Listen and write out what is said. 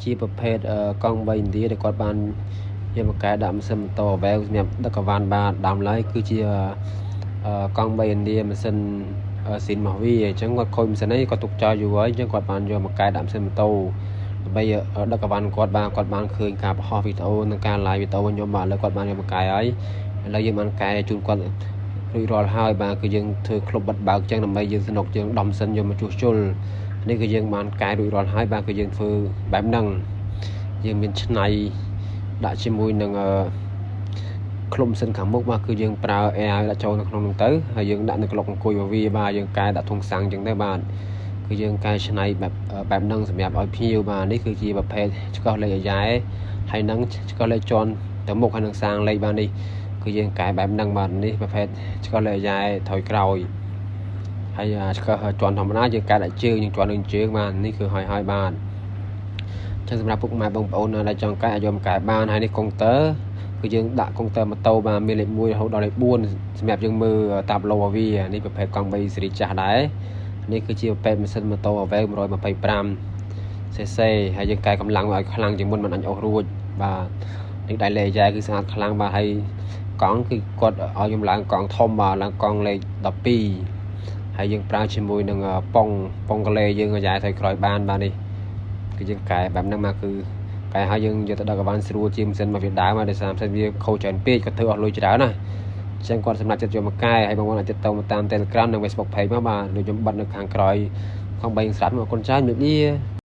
chiaប្រភេទកង់3ឥណ្ឌាដែលគាត់បានយកមកកែដាក់ម៉ាស៊ីនម៉ូតូវ៉ែវសម្រាប់ដឹកកង្វាន់បានដើមឡើយគឺជាកង់3ឥណ្ឌាម៉ាស៊ីនស៊ីនមកវាអញ្ចឹងគាត់ខូចម៉ាស៊ីននេះគាត់ទុកចោលយូរហើយអញ្ចឹងគាត់បានយកមកកែដាក់ម៉ាស៊ីនម៉ូតូដើម្បីដឹកកង្វាន់គាត់បានឃើញការបង្ហោះវីដេអូនិងការ live វីដេអូខ្ញុំបាទឥឡូវគាត់បានយកមកកែហើយឥឡូវយើងបានកែជូនគាត់រួចរាល់ហើយបាទគឺយើងធ្វើក្លុបបិទបើកអញ្ចឹងដើម្បីយើងសនុកយើងដំសិនយកមកជួសជុលនេះគឺយើងបានកែរួចរាល់ហើយបាទគឺយើងធ្វើបែបហ្នឹងយើងមានឆ្នៃដាក់ជាមួយនឹងក្លុំសិនខាងមុខបាទគឺយើងប្រើ AI ដាក់ចូលនៅក្នុងនោះទៅហើយយើងដាក់នៅក្លុកអង្គុយរបស់វាបាទយើងកែដាក់ធុងសាំងអញ្ចឹងទៅបាទគឺយើងកែឆ្នៃបែបហ្នឹងសម្រាប់ឲ្យភ្ញៀវបាទនេះគឺជាប្រភេទឆ្កោះលេខអាយ៉ែហើយនឹងឆ្កោះលេខជាន់ទៅមុខហើយនឹងសាងលេខបាទនេះគឺយើងកែបែបហ្នឹងបាទនេះប្រភេទឆ្កោះលេខអាយ៉ែថយក្រោយហើយឆ្កោះជាន់ធម្មតាយើងកែដាក់ជើងយើងជាន់នឹងជើងបាទនេះគឺហើយបាទចឹងសម្រាប់ពុកម៉ែបងប្អូនដែលចង់កែយកមកកែបានហើយនេះកុងទ័រគឺយើងដាក់កុងទ័រម៉ូតូបាទមានលេខ1រហូតដល់លេខ4សម្រាប់យើងមើលតាប់ឡូរបស់វានេះប្រភេទកង់3ស៊េរីចាស់ដែរនេះគឺជាប្រភេទម៉ាស៊ីនម៉ូតូ Aveo 125cc ហើយយើងកែកម្លាំងឲ្យខ្លាំងជាងមុនមិនអាចអូសរួចបាទនេះដៃលេខយ៉ែគឺស្អាតខ្លាំងបាទហើយកង់គឺគាត់ឲ្យខ្ញុំឡើងកង់ធំបាទឡើងកង់លេខ12ហើយយើងប្រើជាមួយនឹងប៉ុងកលេយើងអាយ៉ែថយក្រោយបានបាទនេះគឺយើងកែបែបហ្នឹងមកគឺកែហើយយើងយកទៅដឹកកង្វាន់ស្រួលជាងម៉ាស៊ីនមកវាដើមហើយដោយសារម៉ាស៊ីនវាខូចច្រើនពេកគាត់ធ្វើអស់លុយច្រើនណាអញ្ចឹងគាត់សម្រាប់ចិត្តយកមកកែហើយបងប្អូនអាចติดต่อមកតាម Telegram និង Facebook Page មកបាទដូចខ្ញុំបិទនៅខាងក្រោយខំ3ស្រាប់មកអរគុណច្រើនជំរាបលា